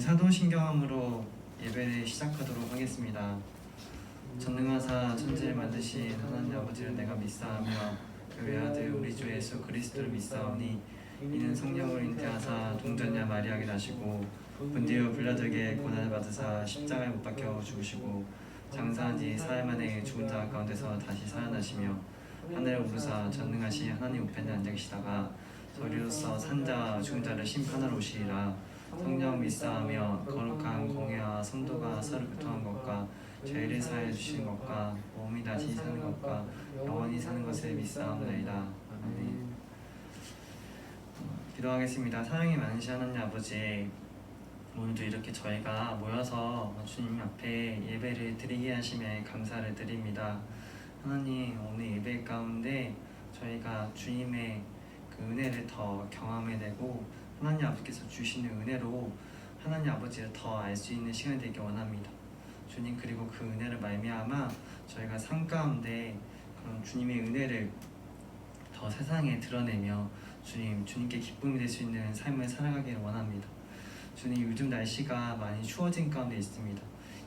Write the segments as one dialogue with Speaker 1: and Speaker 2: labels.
Speaker 1: 사도신경함으로 예배를 시작하도록 하겠습니다. 전능하사 천지를 만드신 하나님 아버지를 내가 믿사오며 그 외아들 우리 주 예수 그리스도를 믿사오니 이는 성령을 잉태하사 동전녀 마리아에게 나시고 본디오 빌라도에게 고난을 받으사 십자가에 못 박혀 죽으시고 장사한 지 사흘 만에 죽은 자 가운데서 다시 살아나시며 하늘에 오르사 전능하신 하나님 우편에 앉아 계시다가 저리로서 산자와 죽은 자를 심판하러 오시리라. 성령 믿사하며 거룩한 공회와 성도가 서로 교통한 것과 죄를 사해 주시는 것과 몸이 다시 사는 것과 영원히 사는 것을 믿사옵나이다. 아멘. 기도하겠습니다. 사랑이 많으신 하나님 아버지, 오늘도 이렇게 저희가 모여서 주님 앞에 예배를 드리게 하심에 감사를 드립니다. 하나님, 오늘 예배 가운데 저희가 주님의 그 은혜를 더 경험해 내고 하나님 아버지께서 주시는 은혜로 하나님 아버지를 더 알 수 있는 시간이 되길 원합니다. 주님, 그리고 그 은혜를 말미암아 저희가 삶 가운데 그런 주님의 은혜를 더 세상에 드러내며 주님께 기쁨이 될 수 있는 삶을 살아가기를 원합니다. 주님, 요즘 날씨가 많이 추워진 가운데 있습니다.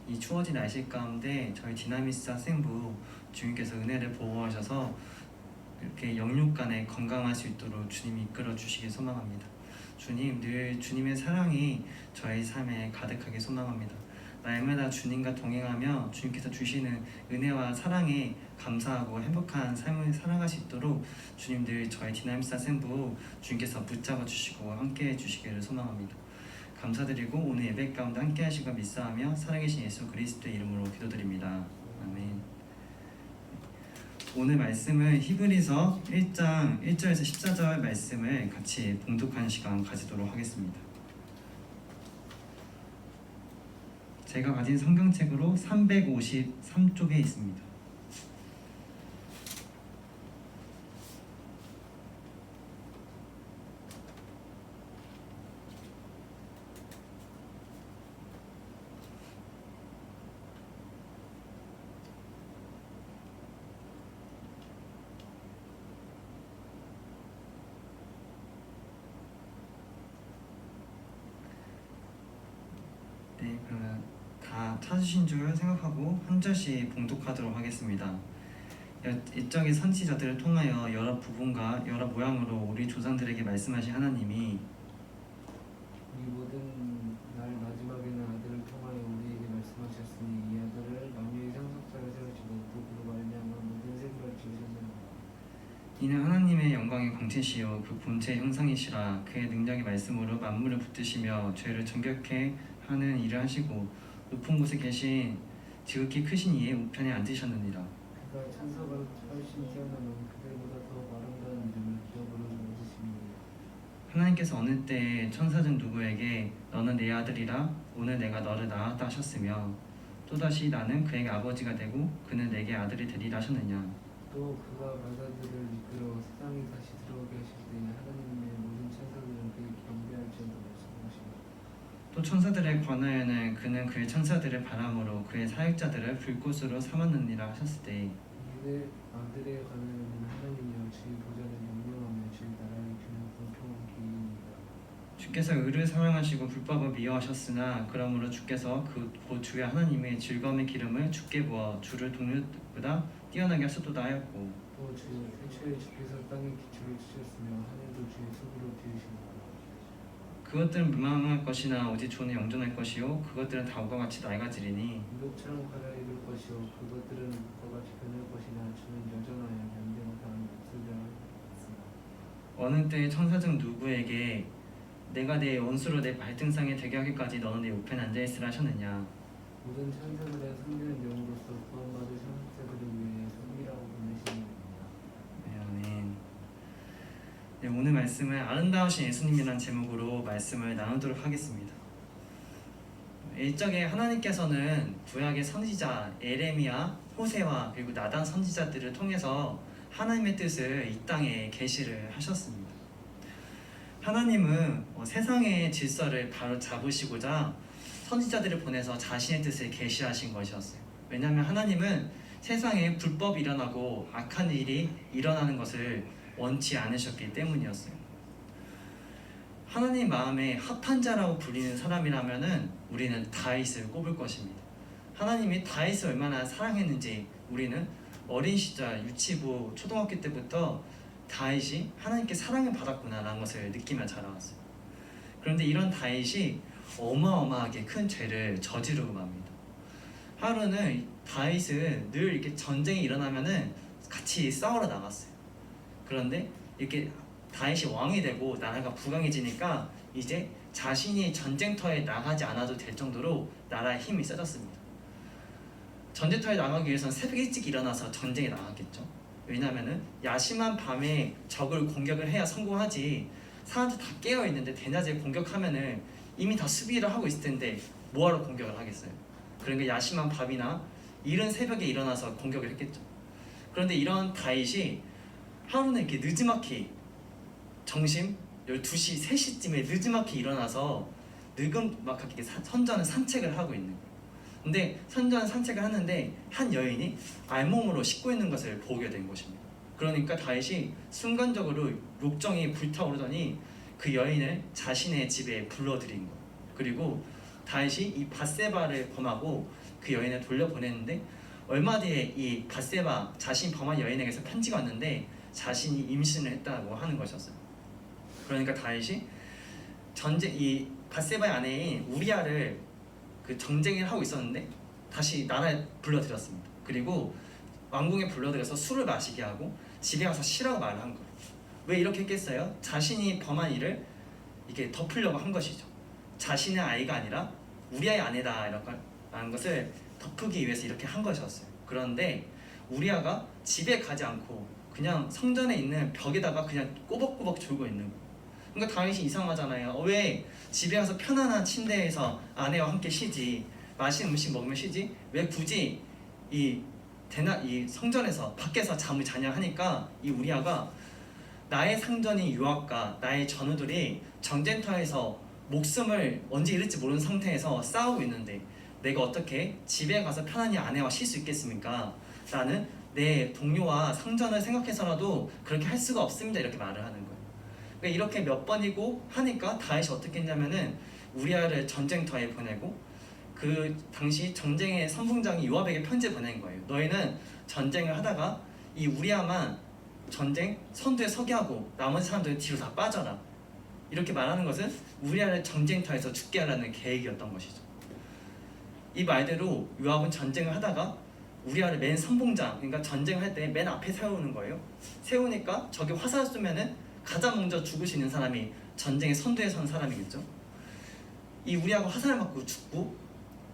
Speaker 1: 이 추워진 날씨 가운데 저희 디나미스 학생부 주님께서 은혜를 보호하셔서 이렇게 영육 간에 건강할 수 있도록 주님이 이끌어 주시길 소망합니다. 주님, 늘 주님의 사랑이 저희 삶에 가득하게 소망합니다. 날마다 주님과 동행하며 주님께서 주시는 은혜와 사랑에 감사하고 행복한 삶을 살아갈 수 있도록 주님 늘 저희 디나미스 학생부 주님께서 붙잡아 주시고 함께해 주시기를 소망합니다. 감사드리고 오늘 예배 가운데 함께 하시고 믿사하며 살아계신 예수 그리스도의 이름으로 기도드립니다. 아멘. 오늘 말씀은 히브리서 1장 1절에서 14절 말씀을 같이 봉독하는 시간 가지도록 하겠습니다. 제가 가진 성경책으로 353쪽에 있습니다. 네, 그러면 다 찾으신 줄 생각하고 한 절씩 봉독하도록 하겠습니다. 이적의 선지자들을 통하여 여러 부분과 여러 모양으로 우리 조상들에게 말씀하신 하나님이
Speaker 2: 이 모든 날 마지막에는 아들을 통하여 우리에게 말씀하셨으니 이 아들을 만유의 상속자로 세우시고 또 그로 말미암아 모든 세계를 지으셨느니라.
Speaker 1: 이는 하나님의 영광의 광채시요 그 본체의 형상이시라. 그의 능력의 말씀으로 만물을 붙드시며 죄를 정결케 하는 일을 하시고 높은 곳에 계신 지극히 크신 이의 우편에 앉으셨느니라.
Speaker 2: 그가 천사가 훨씬 뛰어나면 그들보다 더 아름다운 이름을 기업으로 얻으시니
Speaker 1: 하나님께서 어느 때에 천사 중 누구에게 너는 내 아들이라 오늘 내가 너를 낳았다 하셨으며 또다시 나는 그에게 아버지가 되고 그는 내게 아들이 되리라 하셨느냐.
Speaker 2: 또 그가 바다들을 이끌어 세상에 다시 들어오게 하실 때 하나님의 모든 천사들은 그에게 경배할지어다 말씀하시고
Speaker 1: 또 천사들에 관하여는 그는 그의 천사들을 바람으로 그의 사역자들을 불꽃으로 삼았느니라 하셨을 때
Speaker 2: 이내 아들에 관하여는 하나님이여 주의 보좌는 영영하며 주의 나라의 규는 공평한 기이니라.
Speaker 1: 주께서 의를 사랑하시고 불법을 미워하셨으나 그러므로 주께서 곧 주의 하나님의 즐거움의 기름을 주께 부어 주를 동료보다 뛰어나게 하셨도다 하였고
Speaker 2: 또 주여 태초에 주께서 땅에 기초를 치셨으며 하늘도 주의 손으로 지으시니라.
Speaker 1: 그것들은 멸망할 것이나 오직 주는 영존할 것이요 그것들은 다음과 같이 낡아지리니
Speaker 2: 이것처럼 가라 이룰 것이요 그것들은 그와 같이 변할 것이나 주는 여전하여 연대마다 없어져 있으나
Speaker 1: 어느 때 천사 중 누구에게 내가 내 원수로 내 발등상에 되게 하기까지 너는 내 우편에 앉아있으라 하셨느냐.
Speaker 2: 모든 천사들의 섬기는 영으로서 구원받을 상속자들을 위해 섬기라고 보내시는
Speaker 1: 아멘. 네, 오늘 말씀은 아름다우신 예수님이라는 제목으로 말씀을 나누도록 하겠습니다. 일적에 하나님께서는 구약의 선지자 에레미야, 호세와 그리고 나단 선지자들을 통해서 하나님의 뜻을 이 땅에 계시를 하셨습니다. 하나님은 세상의 질서를 바로 잡으시고자 선지자들을 보내서 자신의 뜻을 계시하신 것이었어요. 왜냐하면 하나님은 세상에 불법이 일어나고 악한 일이 일어나는 것을 원치 않으셨기 때문이었어요. 하나님 마음에 합한 자라고 불리는 사람이라면은 우리는 다윗을 꼽을 것입니다. 하나님이 다윗을 얼마나 사랑했는지 우리는 어린 시절 유치부 초등학교 때부터 다윗이 하나님께 사랑을 받았구나라는 것을 느끼며 자라왔어요. 그런데 이런 다윗이 어마어마하게 큰 죄를 저지르고 맙니다. 하루는 다윗은 늘 이렇게 전쟁이 일어나면은 같이 싸우러 나갔어요. 그런데 이렇게 다윗이 왕이 되고 나라가 부강해지니까 이제 자신이 전쟁터에 나가지 않아도 될 정도로 나라의 힘이 세졌습니다. 전쟁터에 나가기 위해서는 새벽 일찍 일어나서 전쟁에 나갔겠죠. 왜냐하면은 야심한 밤에 적을 공격을 해야 성공하지, 사람들 다 깨어있는데 대낮에 공격하면은 이미 다 수비를 하고 있을 텐데 뭐하러 공격을 하겠어요. 그러니까 야심한 밤이나 이른 새벽에 일어나서 공격을 했겠죠. 그런데 이런 다윗이 하루는 이렇게 늦지막히 정심 12시, 3시쯤에 늦지막히 일어나서 느긋하게 선전을 산책을 하고 있는 거예요. 근데 선전 산책을 하는데 한 여인이 알몸으로 씻고 있는 것을 보게 된 것입니다. 그러니까 다윗이 순간적으로 욕정이 불타오르더니 그 여인을 자신의 집에 불러들인 거예요. 그리고 다윗이 이 밧세바를 범하고 그 여인을 돌려보냈는데 얼마 뒤에 이 밧세바 자신 범한 여인에게서 편지가 왔는데 자신이 임신을 했다고 하는 것이었어요. 그러니까 다윗이 이 밧세바의 아내인 우리아를 그 정쟁을 하고 있었는데 다시 나라에 불러들였습니다. 그리고 왕궁에 불러들여서 술을 마시게 하고 집에 가서 쉬라고 말을 한 거예요. 왜 이렇게 했겠어요? 자신이 범한 일을 이렇게 덮으려고 한 것이죠. 자신의 아이가 아니라 우리아의 아내다라는 것을 덮기 위해서 이렇게 한 것이었어요. 그런데 우리아가 집에 가지 않고 그냥 성전에 있는 벽에다가 그냥 꼬벅꼬벅 졸고 있는 거예요. 그러니까 다윗이 이상하잖아요. 왜 집에 가서 편안한 침대에서 아내와 함께 쉬지, 맛있는 음식 먹으면 쉬지, 왜 굳이 이 성전에서 밖에서 잠을 자냐 하니까 이 우리아가 나의 상전인 요압과 나의 전우들이 전쟁터에서 목숨을 언제 잃을지 모르는 상태에서 싸우고 있는데 내가 어떻게 집에 가서 편안히 아내와 쉴 수 있겠습니까? 나는 내 동료와 상전을 생각해서라도 그렇게 할 수가 없습니다. 이렇게 말을 하는 거예요. 그러니까 이렇게 몇 번이고 하니까 다윗이 어떻게 했냐면은 우리아를 전쟁터에 보내고 그 당시 전쟁의 선봉장이 요압에게 편지 보낸 거예요. 너희는 전쟁을 하다가 이 우리아만 전쟁 선두에 서게 하고 나머지 사람들은 뒤로 다 빠져라. 이렇게 말하는 것은 우리아를 전쟁터에서 죽게 하라는 계획이었던 것이죠. 이 말대로 요압은 전쟁을 하다가 우리아를 맨 선봉장, 그러니까 전쟁할 때 맨 앞에 세우는 거예요. 세우니까 저기 화살 쏘면은 가장 먼저 죽을 수 있는 사람이 전쟁의 선두에 선 사람이겠죠. 이 우리아가 화살을 맞고 죽고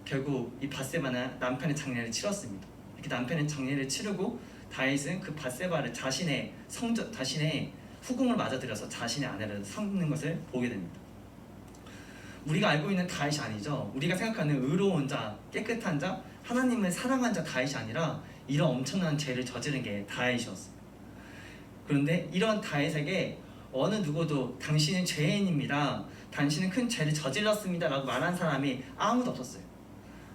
Speaker 1: 결국 이 밧세바는 남편의 장례를 치렀습니다. 이렇게 남편의 장례를 치르고 다윗은 그 밧세바를 자신의 후궁을 맞아들여서 자신의 아내를 삼는 것을 보게 됩니다. 우리가 알고 있는 다윗이 아니죠. 우리가 생각하는 의로운 자, 깨끗한 자, 하나님을 사랑한 자 다윗이 아니라 이런 엄청난 죄를 저지른 게 다윗이었어요. 그런데 이런 다윗에게 어느 누구도 당신은 죄인입니다, 당신은 큰 죄를 저질렀습니다 라고 말한 사람이 아무도 없었어요.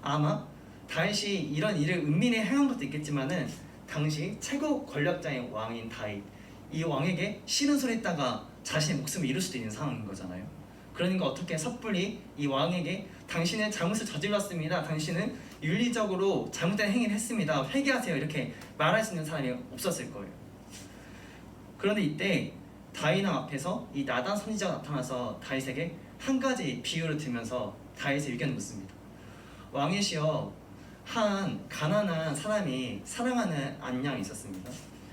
Speaker 1: 아마 다윗이 이런 일을 은밀히 행한 것도 있겠지만은 당시 최고 권력자인 왕인 다윗, 이 왕에게 싫은 소리 했다가 자신의 목숨을 잃을 수도 있는 상황인 거잖아요. 그러니까 어떻게 섣불리 이 왕에게 당신은 잘못을 저질렀습니다, 당신은 윤리적으로 잘못된 행위를 했습니다, 회개하세요 이렇게 말할 수 있는 사람이 없었을 거예요. 그런데 이때 다윗 앞에서 이 나단 선지자가 나타나서 다윗에게 한 가지 비유를 들면서 다윗의 의견을 묻습니다. 왕이시여, 한 가난한 사람이 사랑하는 안양이 있었습니다.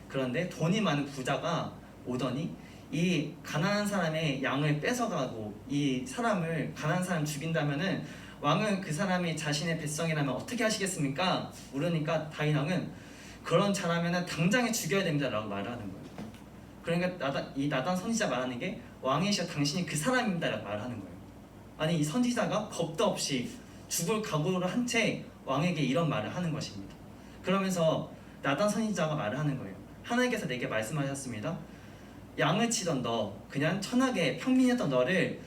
Speaker 1: 그런데 돈이 많은 부자가 오더니 이 가난한 사람의 양을 뺏어가고 이 가난한 사람 죽인다면은 왕은 그 사람이 자신의 백성이라면 어떻게 하시겠습니까? 물으니까 다윗 왕은 그런 자라면은 당장에 죽여야 됩니다 라고 말을 하는 거예요. 그러니까 이 나단 선지자 말하는 게 왕이시여 당신이 그 사람입니다 라고 말하는 거예요. 아니 이 선지자가 겁도 없이 죽을 각오를 한 채 왕에게 이런 말을 하는 것입니다. 그러면서 나단 선지자가 말을 하는 거예요. 하나님께서 내게 말씀하셨습니다. 양을 치던 너, 그냥 천하게 평민이었던 너를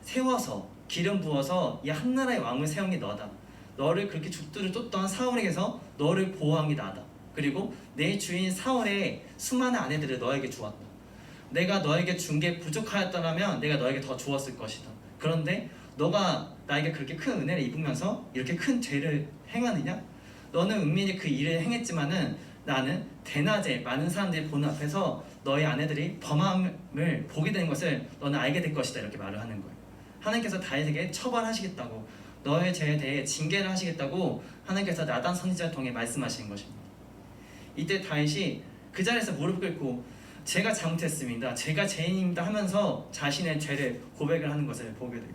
Speaker 1: 세워서 기름 부어서 이 한나라의 왕을 세운 게 너다. 너를 그렇게 죽들을 쫓던 사울에게서 너를 보호한 게 나다. 그리고 내 주인 사울의 수많은 아내들을 너에게 주었다. 내가 너에게 준 게 부족하였더라면 내가 너에게 더 주었을 것이다. 그런데 너가 나에게 그렇게 큰 은혜를 입으면서 이렇게 큰 죄를 행하느냐? 너는 은밀히 그 일을 행했지만은 나는 대낮에 많은 사람들이 보는 앞에서 너희 아내들이 범함을 보게 된 것을 너는 알게 될 것이다. 이렇게 말을 하는 거예요. 하나님께서 다윗에게 처벌하시겠다고, 너의 죄에 대해 징계를 하시겠다고 하나님께서 나단 선지자를 통해 말씀하시는 것입니다. 이때 다윗이 그 자리에서 무릎 꿇고 제가 잘못했습니다, 제가 죄인입니다 하면서 자신의 죄를 고백을 하는 것을 보게 돼요.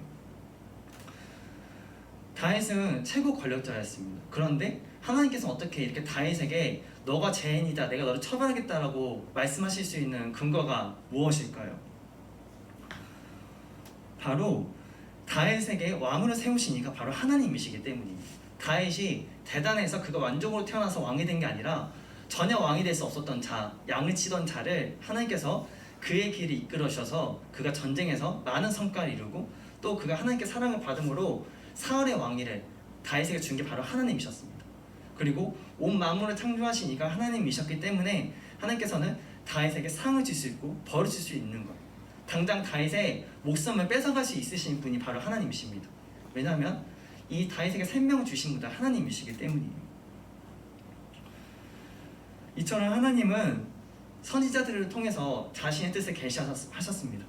Speaker 1: 다윗은 최고 권력자였습니다. 그런데 하나님께서 어떻게 이렇게 다윗에게 너가 죄인이다, 내가 너를 처벌하겠다라고 말씀하실 수 있는 근거가 무엇일까요? 바로 다윗에게 왕으로 세우신 이가 바로 하나님이시기 때문입니다. 다윗이 대단해서 그가 완족으로 태어나서 왕이 된 게 아니라 전혀 왕이 될 수 없었던 자, 양을 치던 자를 하나님께서 그의 길을 이끌어 주셔서 그가 전쟁에서 많은 성과를 이루고 또 그가 하나님께 사랑을 받음으로 사울의 왕위를 다윗에게 준 게 바로 하나님이셨습니다. 그리고 온 만물을 창조하신 이가 하나님이셨기 때문에 하나님께서는 다윗에게 상을 줄 수 있고 벌을 줄 수 있는 거예요. 당장 다윗의 목숨을 뺏어갈 수 있으신 분이 바로 하나님이십니다. 왜냐하면 이 다윗에게 생명을 주신 분도 하나님이시기 때문이에요. 이처럼 하나님은 선지자들을 통해서 자신의 뜻을 계시하셨습니다.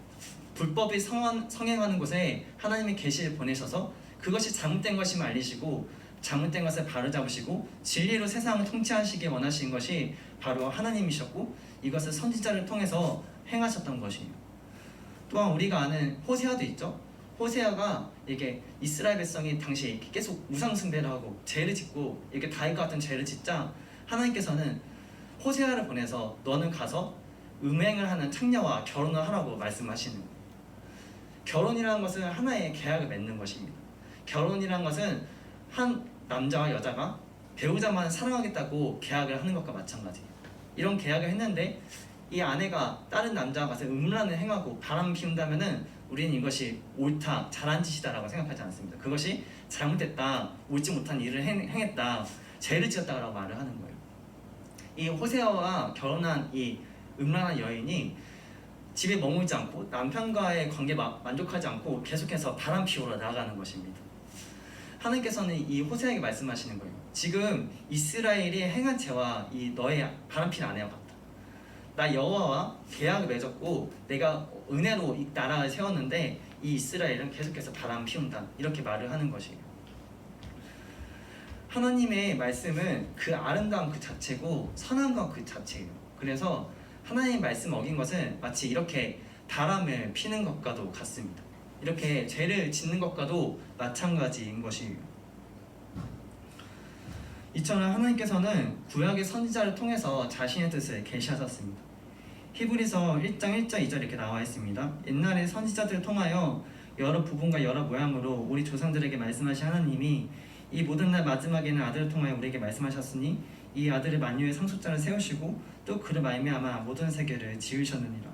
Speaker 1: 불법이 성행하는 곳에 하나님의 계시를 보내셔서 그것이 잘못된 것임을 알리시고 잘못된 것을 바로잡으시고 진리로 세상을 통치하시기 원하신 것이 바로 하나님이셨고 이것을 선지자를 통해서 행하셨던 것이에요. 또한 우리가 아는 호세아도 있죠. 호세아가 이게 이스라엘 백성이 당시 계속 우상 숭배를 하고 죄를 짓고 이렇게 다윗과 같은 죄를 짓자 하나님께서는 호세아를 보내서 너는 가서 음행을 하는 창녀와 결혼을 하라고 말씀하시는 거예요. 결혼이라는 것은 하나의 계약을 맺는 것입니다. 결혼이라는 것은 한 남자와 여자가 배우자만 사랑하겠다고 계약을 하는 것과 마찬가지예요. 이런 계약을 했는데 이 아내가 다른 남자와 가서 음란을 행하고 바람 피운다면은 우리는 이것이 옳다, 잘한 짓이다라고 생각하지 않습니다. 그것이 잘못됐다, 옳지 못한 일을 행했다, 죄를 지었다라고 말을 하는 거예요. 이 호세아와 결혼한 이 음란한 여인이 집에 머물지 않고 남편과의 관계에 만족하지 않고 계속해서 바람 피우러 나아가는 것입니다. 하나님께서는 이 호세아에게 말씀하시는 거예요. 지금 이스라엘이 행한 죄와 이 너의 바람 피는 아내와 같다. 나 여호와와 계약을 맺었고 내가 은혜로 이 나라를 세웠는데 이 이스라엘은 계속해서 바람 피운다. 이렇게 말을 하는 것이에요. 하나님의 말씀은 그 아름다움 그 자체고 선한 것 그 자체예요. 그래서 하나님의 말씀을 어긴 것은 마치 이렇게 바람을 피는 것과도 같습니다. 이렇게 죄를 짓는 것과도 마찬가지인 것이에요. 이처럼 하나님께서는 구약의 선지자를 통해서 자신의 뜻을 계시하셨습니다. 히브리서 1장 1절 2절 이렇게 나와 있습니다. 옛날에 선지자들을 통하여 여러 부분과 여러 모양으로 우리 조상들에게 말씀하신 하나님이 이 모든 날 마지막에는 아들을 통하여 우리에게 말씀하셨으니 이 아들을 만유의 상속자를 세우시고 또 그를 말미암아 모든 세계를 지으셨느니라.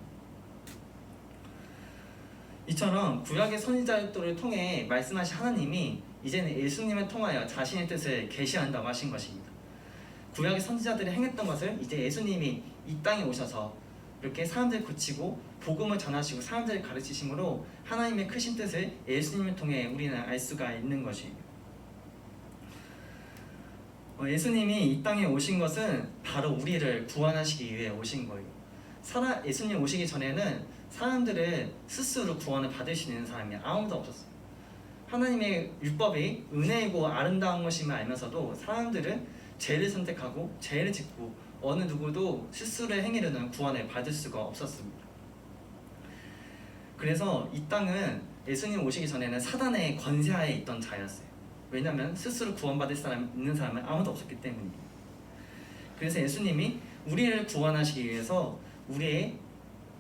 Speaker 1: 이처럼 구약의 선지자들을 통해 말씀하신 하나님이 이제는 예수님을 통하여 자신의 뜻을 계시한다고 하신 것입니다. 구약의 선지자들이 행했던 것을 이제 예수님이 이 땅에 오셔서 이렇게 사람들을 고치고 복음을 전하시고 사람들을 가르치심으로 하나님의 크신 뜻을 예수님을 통해 우리는 알 수가 있는 것이에요. 예수님이 이 땅에 오신 것은 바로 우리를 구원하시기 위해 오신 거예요. 예수님 오시기 전에는 사람들을 스스로 구원을 받을 수 있는 사람이 아무도 없었어요. 하나님의 율법이 은혜이고 아름다운 것임을 알면서도 사람들은 죄를 선택하고 죄를 짓고 어느 누구도 스스로의 행위로는 구원을 받을 수가 없었습니다. 그래서 이 땅은 예수님 오시기 전에는 사단의 권세하에 있던 자였어요. 왜냐하면 스스로 구원받을 있는 사람은 아무도 없었기 때문이에요. 그래서 예수님이 우리를 구원하시기 위해서 우리의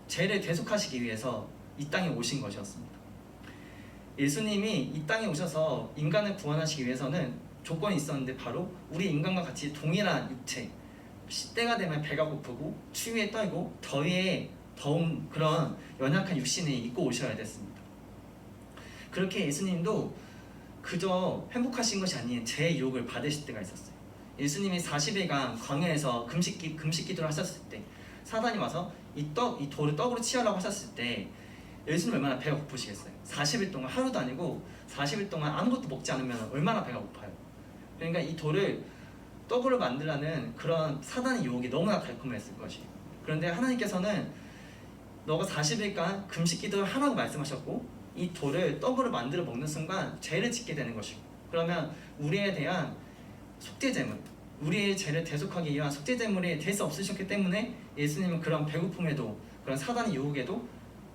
Speaker 1: 죄를 대속하시기 위해서 이 땅에 오신 것이었습니다. 예수님이 이 땅에 오셔서 인간을 구원하시기 위해서는 조건이 있었는데 바로 우리 인간과 같이 동일한 육체, 때가 되면 배가 고프고 추위에 떨고 더위에 더운 그런 연약한 육신을 입고 오셔야 됐습니다. 그렇게 예수님도 그저 행복하신 것이 아닌 제 유혹을 받으실 때가 있었어요. 예수님이 40일간 광야에서 금식 기도를 하셨을 때 사단이 와서 이 돌을 떡으로 취하려고 하셨을 때 예수님 얼마나 배가 고프시겠어요? 40일 동안 하루도 아니고 40일 동안 아무것도 먹지 않으면 얼마나 배가 고파요. 그러니까 이 돌을 떡으로 만들라는 그런 사단의 유혹이 너무나 달콤했을 것이에요. 그런데 하나님께서는 너가 40일간 금식 기도를 하라고 말씀하셨고 이 돌을 떡으로 만들어 먹는 순간 죄를 짓게 되는 것이고 그러면 우리에 대한 속죄제물, 우리의 죄를 대속하기 위한 속죄제물이 될 수 없으셨기 때문에 예수님은 그런 배고픔에도 그런 사단의 유혹에도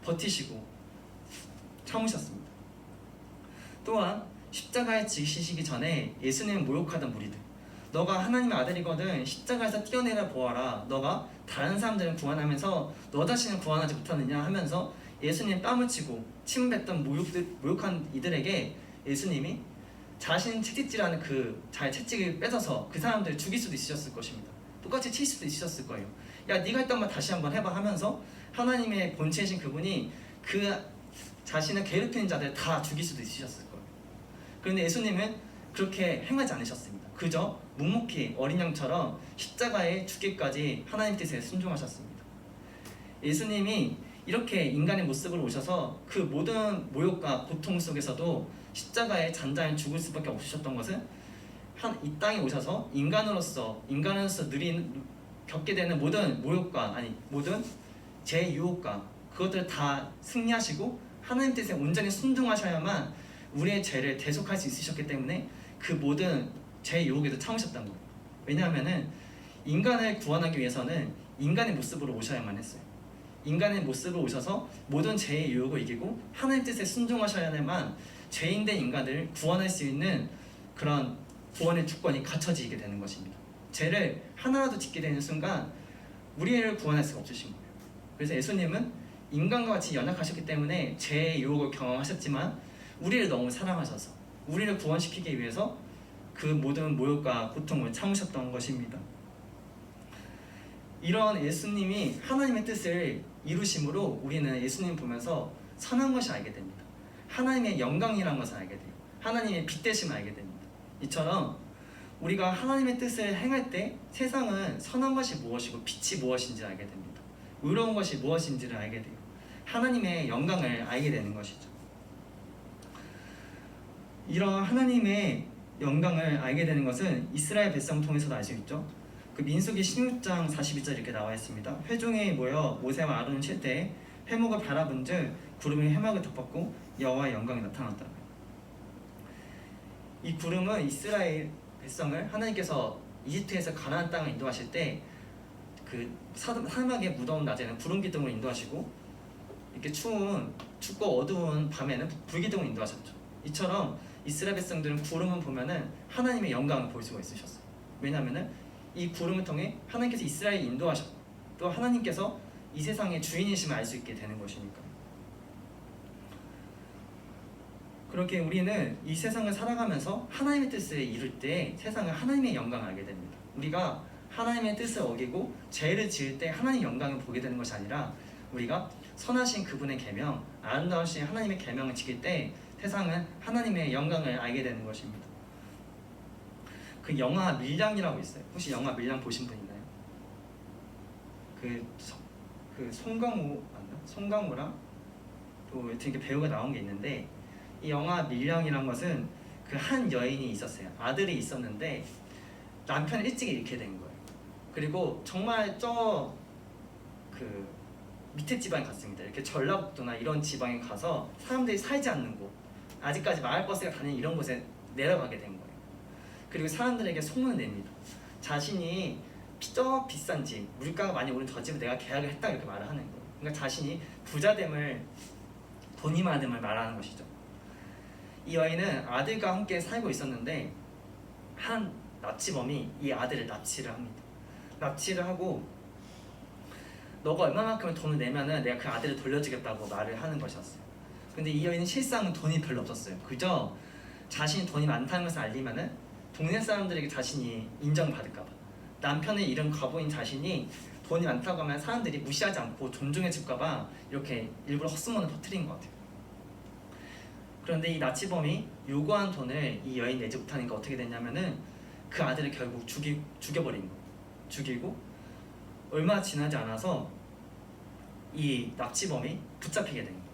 Speaker 1: 버티시고 참으셨습니다. 또한 십자가에 지시기 전에 예수님을 모욕하던 무리들, 너가 하나님의 아들이거든 십자가에서 뛰어내려 보아라. 너가 다른 사람들을 구원하면서 너 자신을 구원하지 못하느냐 하면서 예수님 뺨을 치고 침 뱉던 모욕한 이들에게 예수님이 자신 채찍질하는 그 자의 채찍을 뺏어서 그 사람들을 죽일 수도 있으셨을 것입니다. 똑같이 칠 수도 있으셨을 거예요. 야, 네가 했던 말 다시 한번 해봐 하면서 하나님의 본체이신 그분이 그 자신을 괴롭히는 자들 다 죽일 수도 있으셨을 거예요. 그런데 예수님은 그렇게 행하지 않으셨습니다. 그저 묵묵히 어린 양처럼 십자가에 죽기까지 하나님 뜻에 순종하셨습니다. 예수님이 이렇게 인간의 모습으로 오셔서 그 모든 모욕과 고통 속에서도 십자가에 잔잔히 죽을 수밖에 없으셨던 것은 이 땅에 오셔서 인간으로서 겪게 되는 모든 모욕과 모든 제 유혹과 그것들을 다 승리하시고 하나님 뜻에 온전히 순종하셔야만 우리의 죄를 대속할 수 있으셨기 때문에 그 모든 죄 유혹에도 참으셨던 거예요. 왜냐하면은 인간을 구원하기 위해서는 인간의 모습으로 오셔야만 했어요. 인간의 모습으로 오셔서 모든 죄의 유혹을 이기고 하나님 뜻에 순종하셔야만 죄인된 인간을 구원할 수 있는 그런 구원의 주권이 갖춰지게 되는 것입니다. 죄를 하나라도 짓게 되는 순간 우리를 구원할 수가 없으신 거예요. 그래서 예수님은 인간과 같이 연약하셨기 때문에 죄의 유혹을 경험하셨지만 우리를 너무 사랑하셔서 우리를 구원시키기 위해서 그 모든 모욕과 고통을 참으셨던 것입니다. 이런 예수님이 하나님의 뜻을 이루심으로 우리는 예수님 보면서 선한 것을 알게 됩니다. 하나님의 영광이라는 것을 알게 돼요. 하나님의 빛 되심을 알게 됩니다. 이처럼 우리가 하나님의 뜻을 행할 때 세상은 선한 것이 무엇이고 빛이 무엇인지 알게 됩니다. 의로운 것이 무엇인지를 알게 돼요. 하나님의 영광을 알게 되는 것이죠. 이런 하나님의 영광을 알게 되는 것은 이스라엘 백성 통해서도 알 수 있죠. 그 민수기 16장 42절 이렇게 나와 있습니다. 회중이 모여 모세와 아론을 칠 때 회목을 바라본즉 구름이 회막을 덮었고 여호와의 영광이 나타났다. 이 구름은 이스라엘 백성을 하나님께서 이집트에서 가나안 땅을 인도하실 때 그 사막의 무더운 낮에는 구름 기둥으로 인도하시고 이렇게 춥고 어두운 밤에는 불기둥으로 인도하셨죠. 이처럼 이스라엘 백성들은 구름을 보면은 하나님의 영광을 볼 수가 있으셨어요. 왜냐하면은 이 구름을 통해 하나님께서 이스라엘을 인도하셨고 또 하나님께서 이 세상의 주인이심을 알 수 있게 되는 것이니까요. 그렇게 우리는 이 세상을 살아가면서 하나님의 뜻을 이룰 때 세상은 하나님의 영광을 알게 됩니다. 우리가 하나님의 뜻을 어기고 죄를 지을 때 하나님의 영광을 보게 되는 것이 아니라 우리가 선하신 그분의 계명, 아름다우신 하나님의 계명을 지킬 때 세상은 하나님의 영광을 알게 되는 것입니다. 그 영화 밀양이라고 있어요. 혹시 영화 밀양 보신 분 있나요? 그 송강호 맞나? 송강호랑 또 이렇게 배우가 나온 게 있는데 이 영화 밀양이란 것은 그 한 여인이 있었어요. 아들이 있었는데 남편을 일찍 잃게 된 거예요. 그리고 정말 그 밑에 지방에 갔습니다. 이렇게 전라북도나 이런 지방에 가서 사람들이 살지 않는 곳, 아직까지 마을버스가 다니는 이런 곳에 내려가게 된 거예요. 그리고 사람들에게 소문을 냅니다. 자신이 비싼 집, 물가가 많이 오른 저 집을 내가 계약을 했다 이렇게 말을 하는 거예요. 그러니까 자신이 부자됨을, 돈이 많음을 말하는 것이죠. 이 여인은 아들과 함께 살고 있었는데 한 납치범이 이 아들을 납치를 합니다. 납치를 하고 너가 얼마만큼의 돈을 내면은 내가 그 아들을 돌려주겠다고 말을 하는 것이었어요. 근데 이 여인은 실상은 돈이 별로 없었어요. 그저 자신이 돈이 많다는 것을 알리면은 동네 사람들에게 자신이 인정받을까봐, 남편을 잃은 과부인 자신이 돈이 많다고 하면 사람들이 무시하지 않고 존중해줄까봐 이렇게 일부러 헛소문을 터뜨린 것 같아요. 그런데 이 납치범이 요구한 돈을 이 여인 내지 못하니까 어떻게 됐냐면은 그 아들을 결국 죽여버린 거예요. 죽이고 얼마 지나지 않아서 이 납치범이 붙잡히게 된 거예요.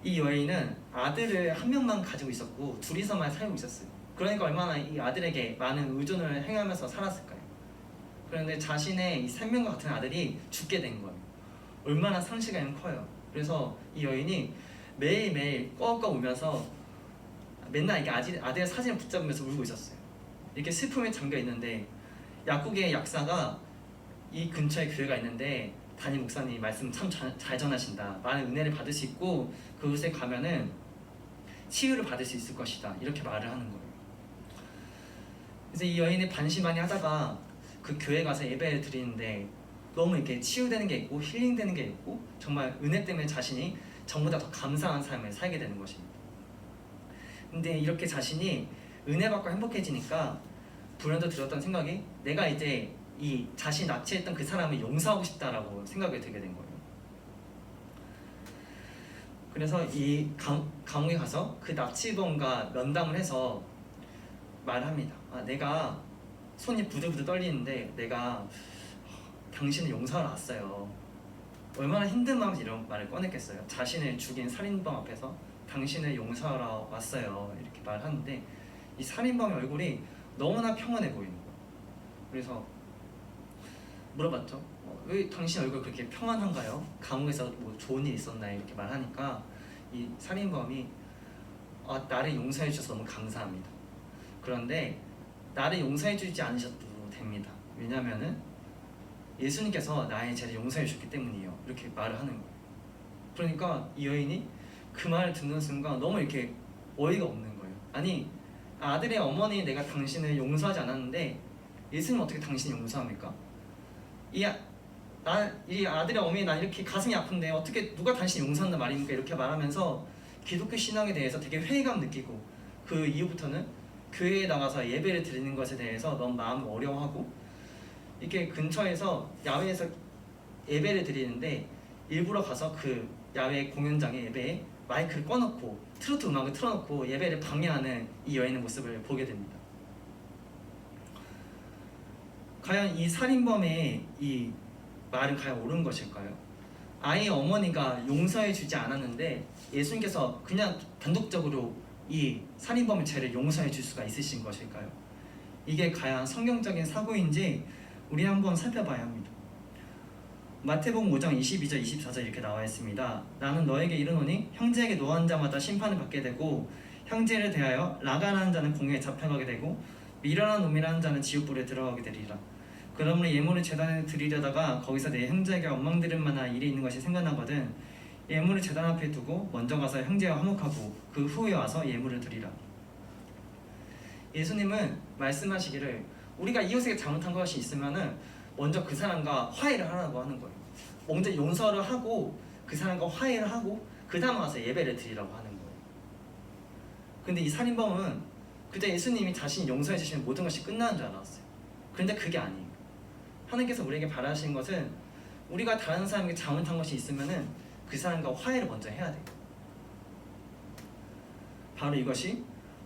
Speaker 1: 이 여인은 아들을 한 명만 가지고 있었고 둘이서만 살고 있었어요. 그러니까 얼마나 이 아들에게 많은 의존을 행하면서 살았을까요? 그런데 자신의 이 생명과 같은 아들이 죽게 된 거예요. 얼마나 상실감이 커요. 그래서 이 여인이 매일매일 꿔꿔 울면서 맨날 이렇게 아들 사진을 붙잡으면서 울고 있었어요. 이렇게 슬픔에 잠겨 있는데 약국의 약사가 이 근처에 교회가 있는데 담임 목사님 말씀 참 잘 전하신다. 많은 은혜를 받을 수 있고 그곳에 가면은 치유를 받을 수 있을 것이다. 이렇게 말을 하는 거예요. 그래서 이 여인이 반신반의하다가 그 교회 가서 예배를 드리는데 너무 이렇게 치유되는 게 있고 힐링되는 게 있고 정말 은혜 때문에 자신이 전보다 더 감사한 삶을 살게 되는 것입니다. 근데 이렇게 자신이 은혜 받고 행복해지니까 불현듯 들었던 생각이 내가 이제 이 자신이 납치했던 그 사람을 용서하고 싶다라고 생각이 들게 된 거예요. 그래서 이 감옥에 가서 그 납치범과 면담을 해서 말합니다. 내가 손이 부들부들 떨리는데 내가 당신을 용서하러 왔어요. 얼마나 힘든 마음에서 이런 말을 꺼냈겠어요. 자신을 죽인 살인범 앞에서 당신을 용서하러 왔어요. 이렇게 말하는데 이 살인범의 얼굴이 너무나 평온해 보이는 거예요. 그래서 물어봤죠. 왜 당신 얼굴 그렇게 평안한가요? 감옥에서 뭐 좋은 일 있었나요? 이렇게 말하니까 이 살인범이 나를 용서해 주셔서 너무 감사합니다. 그런데 나를 용서해 주지 않으셔도 됩니다. 왜냐하면은 예수님께서 나의 죄를 용서해 주셨기 때문이에요. 이렇게 말을 하는 거예요. 그러니까 이 여인이 그 말을 듣는 순간 너무 이렇게 어이가 없는 거예요. 아니 아들의 어머니 내가 당신을 용서하지 않았는데 예수님 어떻게 당신을 용서합니까? 이 아들의 어머니 난 이렇게 가슴이 아픈데 어떻게 누가 당신 용서한단 말입니까? 이렇게 말하면서 기독교 신앙에 대해서 되게 회의감 느끼고 그 이후부터는 교회에 나가서 예배를 드리는 것에 대해서 너무 마음을 어려워하고 이렇게 근처에서 야외에서 예배를 드리는데 일부러 가서 그 야외 공연장의 예배에 마이크를 꺼놓고 트로트 음악을 틀어놓고 예배를 방해하는 이 여인의 모습을 보게 됩니다. 과연 이 살인범의 이 말은 과연 옳은 것일까요? 아이의 어머니가 용서해 주지 않았는데 예수님께서 그냥 단독적으로 이 살인범의 죄를 용서해 줄 수가 있으신 것일까요? 이게 과연 성경적인 사고인지 우리 한번 살펴봐야 합니다. 마태복음 5장 22절 24절 이렇게 나와 있습니다. 나는 너에게 이르노니 형제에게 노한 자마다 심판을 받게 되고 형제를 대하여 라간하는 자는 공회에 잡혀가게 되고 미련한 놈이라는 자는 지옥불에 들어가게 되리라. 그러므로 예물을 제단에 드리려다가 거기서 내 형제에게 원망 들을 만한 일이 있는 것이 생각나거든 예물을 제단 앞에 두고 먼저 가서 형제와 화목하고 그 후에 와서 예물을 드리라. 예수님은 말씀하시기를 우리가 이웃에게 잘못한 것이 있으면은 먼저 그 사람과 화해를 하라고 하는 거예요. 먼저 용서를 하고 그 사람과 화해를 하고 그 다음 와서 예배를 드리라고 하는 거예요. 근데 이 살인범은 그때 예수님이 자신이 용서해 주시면 모든 것이 끝나는 줄 알았어요. 그런데 그게 아니에요. 하나님께서 우리에게 바라시는 것은 우리가 다른 사람에게 잘못한 것이 있으면은 그 사람과 화해를 먼저 해야 돼요. 바로 이것이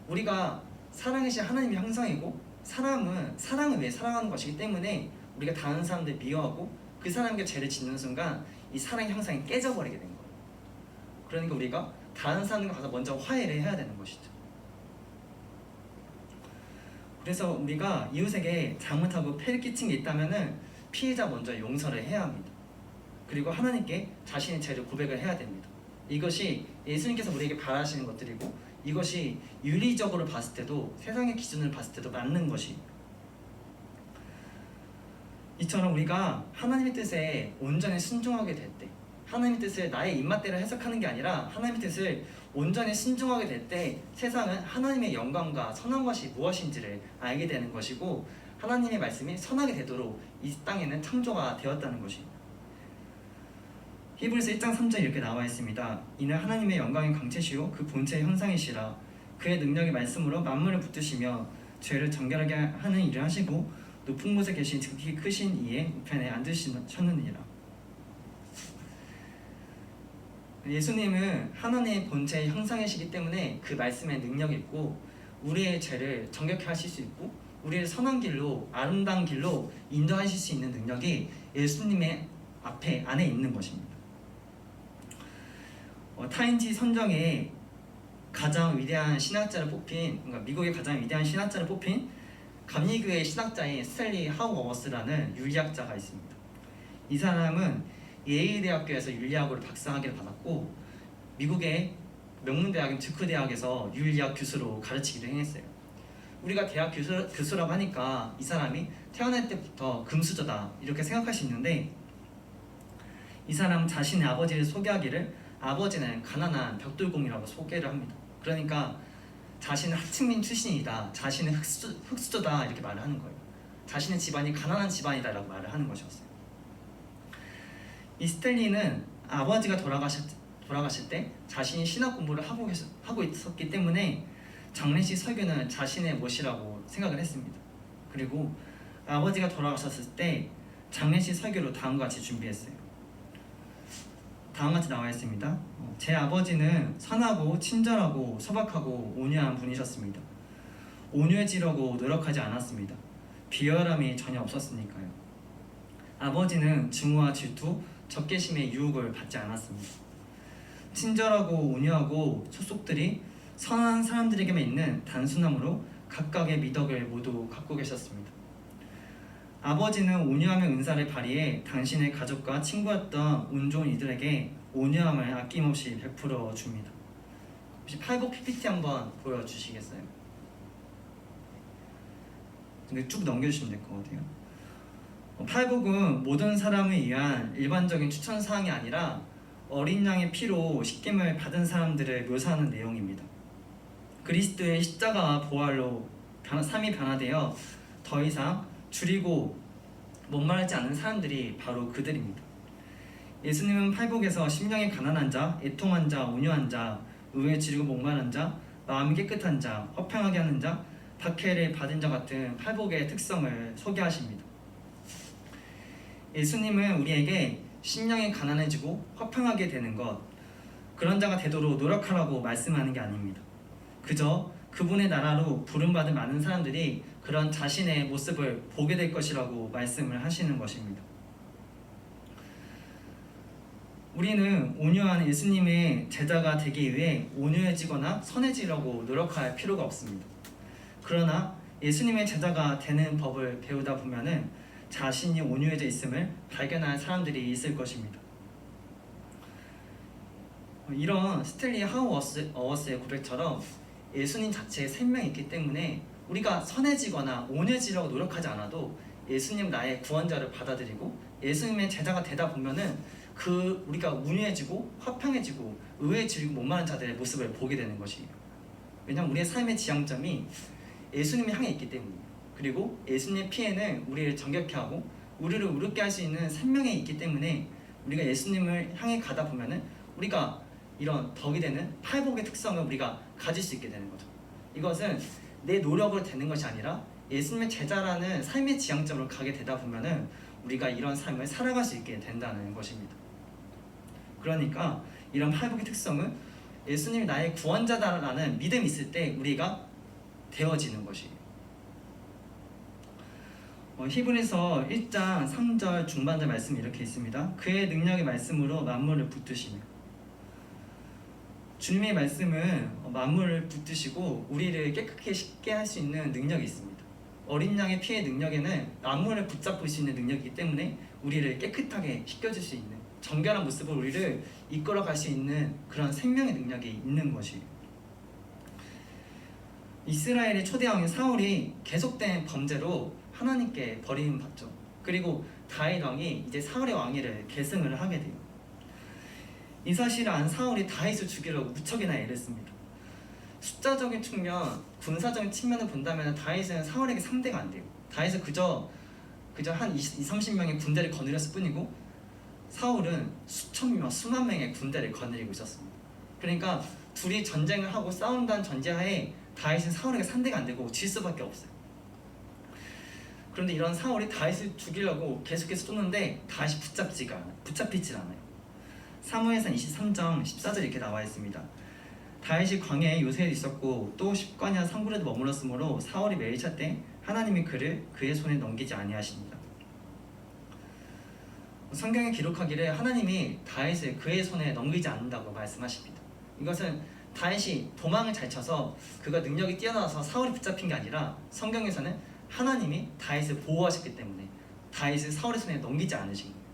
Speaker 1: 우리가 사랑이신 하나님의 형상이고 사랑을 위해 사랑하는 것이기 때문에 우리가 다른 사람들 미워하고 그 사람에게 죄를 짓는 순간 이 사랑의 형상이 깨져버리게 된 거예요. 그러니까 우리가 다른 사람과 가서 먼저 화해를 해야 되는 것이죠. 그래서 우리가 이웃에게 잘못하고 폐를 끼친 게 있다면은 피해자 먼저 용서를 해야 합니다. 그리고 하나님께 자신의 죄를 고백을 해야 됩니다. 이것이 예수님께서 우리에게 바라시는 것들이고 이것이 윤리적으로 봤을 때도 세상의 기준을 봤을 때도 맞는 것이 이처럼 우리가 하나님의 뜻에 온전히 순종하게 될 때 하나님의 뜻을 나의 입맛대로 해석하는 게 아니라 하나님의 뜻을 온전히 순종하게 될 때 세상은 하나님의 영광과 선한 것이 무엇인지를 알게 되는 것이고 하나님의 말씀이 선하게 되도록 이 땅에는 창조가 되었다는 것입니다. 히브리서 1장 3절 이렇게 나와 있습니다. 이는 하나님의 영광의 광채시요 그 본체의 형상이시라 그의 능력의 말씀으로 만물을 붙드시며 죄를 정결하게 하는 일을 하시고 높은 곳에 계신 지극히 크신 이의 우편에 앉으셨느니라. 예수님은 하나님의 본체의 형상이시기 때문에 그 말씀에 능력이 있고 우리의 죄를 정결케 하실 수 있고 우리를 선한 길로, 아름다운 길로 인도하실 수 있는 능력이 예수님의 안에 있는 것입니다. 타인지 선정에 가장 위대한 신학자를 뽑힌, 그러니까 미국의 가장 위대한 신학자를 뽑힌 감리교회 신학자인 스탠리 하우어워스라는 윤리학자가 있습니다. 이 사람은 예일 대학교에서 윤리학으로 박사학위를 받았고 미국의 명문대학인 듀크 대학에서 윤리학 교수로 가르치기도 했어요. 우리가 대학 교수라고 하니까 이 사람이 태어날 때부터 금수저다 이렇게 생각할 수 있는데, 이 사람 자신의 아버지를 소개하기를 아버지는 가난한 벽돌공이라고 소개를 합니다. 그러니까 자신은 하층민 출신이다, 자신은 흙수저다 이렇게 말을 하는 거예요. 자신의 집안이 가난한 집안이다라고 말을 하는 것이었어요. 이 스탠리는 아버지가 돌아가실 때 자신이 신학 공부를 하고 있었기 때문에 장례식 설교는 자신의 몫이라고 생각을 했습니다. 그리고 아버지가 돌아가셨을 때 장례식 설교로 다음과 같이 준비했어요. 다음과 같이 나와 있습니다. 제 아버지는 선하고 친절하고 소박하고 온유한 분이셨습니다. 온유해지려고 노력하지 않았습니다. 비열함이 전혀 없었으니까요. 아버지는 증오와 질투, 적개심의 유혹을 받지 않았습니다. 친절하고 온유하고 속속들이 선한 사람들에게만 있는 단순함으로 각각의 미덕을 모두 갖고 계셨습니다. 아버지는 온유함의 은사를 발휘해 당신의 가족과 친구였던 운 좋은 이들에게 온유함을 아낌없이 베풀어 줍니다. 혹시 팔복 PPT 한번 보여주시겠어요? 쭉 넘겨주시면 될 것 같아요. 팔복은 모든 사람을 위한 일반적인 추천사항이 아니라 어린 양의 피로 십계명을 받은 사람들을 묘사하는 내용입니다. 그리스도의 십자가와 부활로 삶이 변화되어 더 이상 줄이고 목마르지 않은 사람들이 바로 그들입니다. 예수님은 팔복에서 심령이 가난한 자, 애통한 자, 온유한 자, 의에 지르고 목마른 자, 마음이 깨끗한 자, 화평하게 하는 자, 박해를 받은 자 같은 팔복의 특성을 소개하십니다. 예수님은 우리에게 심령이 가난해지고 화평하게 되는 것, 그런 자가 되도록 노력하라고 말씀하는 게 아닙니다. 그저 그분의 나라로 부름받은 많은 사람들이 그런 자신의 모습을 보게 될 것이라고 말씀을 하시는 것입니다. 우리는 온유한 예수님의 제자가 되기 위해 온유해지거나 선해지려고 노력할 필요가 없습니다. 그러나 예수님의 제자가 되는 법을 배우다 보면은 자신이 온유해져 있음을 발견할 사람들이 있을 것입니다. 이런 스탠리 하우어워스의 고백처럼 예수님 자체의 생명이 있기 때문에 우리가 선해지거나 온유해지려고 노력하지 않아도 예수님 나의 구원자를 받아들이고 예수님의 제자가 되다 보면은 우리가 온유해지고 화평해지고 의에 지르고 목마른 자들의 모습을 보게 되는 것이에요. 왜냐하면 우리의 삶의 지향점이 예수님을 향해 있기 때문이에요. 그리고 예수님의 피에는 우리를 정결케 하고 우리를 의롭게 할 수 있는 생명이 있기 때문에 우리가 예수님을 향해 가다 보면은 우리가 이런 덕이 되는 팔복의 특성을 우리가 가질 수 있게 되는 거죠. 이것은 내 노력으로 되는 것이 아니라 예수님의 제자라는 삶의 지향점으로 가게 되다 보면은 우리가 이런 삶을 살아갈 수 있게 된다는 것입니다. 그러니까 이런 팔복의 특성은 예수님이 나의 구원자다라는 믿음이 있을 때 우리가 되어지는 것이에요. 히브리서 1장 3절 중반절 말씀이 이렇게 있습니다. 그의 능력의 말씀으로 만물을 붙드시며, 주님의 말씀은 만물을 붙드시고 우리를 깨끗하게 씻게 할 수 있는 능력이 있습니다. 어린 양의 피의 능력에는 만물을 붙잡을 수 있는 능력이기 때문에 우리를 깨끗하게 씻겨줄 수 있는 정결한 모습으로 우리를 이끌어갈 수 있는 그런 생명의 능력이 있는 것이에요. 이스라엘의 초대왕인 사울이 계속된 범죄로 하나님께 버림받죠. 그리고 다윗 왕이 이제 사울의 왕위를 계승을 하게 돼요. 이 사실을 안 사울이 다윗을 죽이려고 무척이나 애를 씁니다. 숫자적인 측면, 군사적인 측면을 본다면 다윗은 사울에게 상대가 안 돼요. 다윗은 그저 한 20-30명의 군대를 거느렸을 뿐이고 사울은 수천 명, 수만 명의 군대를 거느리고 있었습니다. 그러니까 둘이 전쟁을 하고 싸운다는 전제하에 다윗은 사울에게 상대가 안 되고 질 수밖에 없어요. 그런데 이런 사울이 다윗을 죽이려고 계속해서 쫓는데 다윗이 붙잡히질 않아요. 사무엘상 23장 14절 이렇게 나와 있습니다. 다윗이 광야에 요새에 있었고 또 십관이나 산굴에도 머물렀으므로 사울이 매일 찾되 하나님이 그를 그의 손에 넘기지 아니하십니다. 성경에 기록하기를 하나님이 다윗을 그의 손에 넘기지 않는다고 말씀하십니다. 이것은 다윗이 도망을 잘 쳐서 그가 능력이 뛰어나서 사울이 붙잡힌 게 아니라 성경에서는 하나님이 다윗을 보호하셨기 때문에 다윗을 사울의 손에 넘기지 않으신 거예요.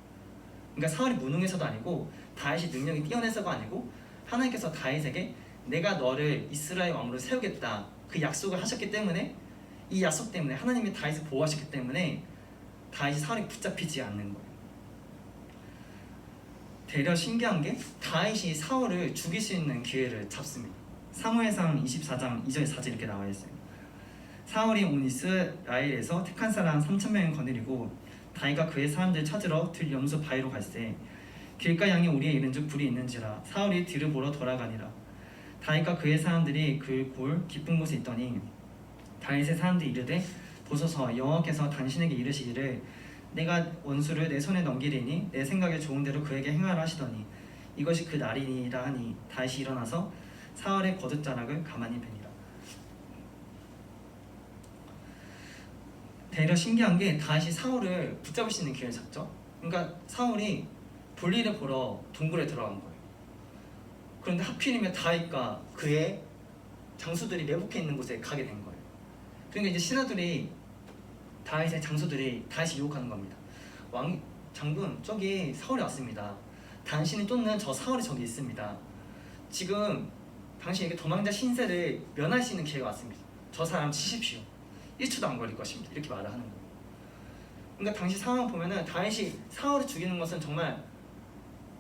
Speaker 1: 그러니까 사울이 무능해서도 아니고 다윗이 능력이 뛰어나서가 아니고 하나님께서 다윗에게 내가 너를 이스라엘 왕으로 세우겠다 그 약속을 하셨기 때문에 이 약속 때문에 하나님이 다윗을 보호하셨기 때문에 다윗이 사울이 붙잡히지 않는 거예요. 되려 신기한 게 다윗이 사울을 죽일 수 있는 기회를 잡습니다. 사무엘상 24장 2절 4절 이렇게 나와 있어요. 사울이 온 이스라엘에서 택한 사람 3,000명을 거느리고 다윗과 그의 사람들 찾으러 들 염소 바위로 갈새 길가 양에 우리의 이른즉 불이 있는지라 사울이 뒤를 보러 돌아가니라. 다윗과 그의 사람들이 그 골 깊은 곳에 있더니 다윗의 사람들이 이르되 보소서 여호와께서 당신에게 이르시기를 내가 원수를 내 손에 넘기리니 내 생각에 좋은 대로 그에게 행하라 하시더니 이것이 그 날이니라 하니 다윗이 일어나서 사울의 거듭자락을 가만히 베니라. 되려 신기한 게 다윗이 사울을 붙잡을 수 있는 기회를 잡죠. 그러니까 사울이 볼일을 보러 동굴에 들어간 거예요. 그런데 하필이면 다윗과 그의 장수들이 매복해 있는 곳에 가게 된 거예요. 그러니까 이제 신하들이 다윗의 장수들이 다윗을 유혹하는 겁니다. 왕 장군 저기 사울이 왔습니다. 당신이 쫓는 저 사울이 저기 있습니다. 지금 당신에게 도망자 신세를 면할 수 있는 기회가 왔습니다. 저 사람 치십시오. 1초도 안 걸릴 것입니다. 이렇게 말을 하는 거예요. 그러니까 당시 상황 보면은 다윗이 사울을 죽이는 것은 정말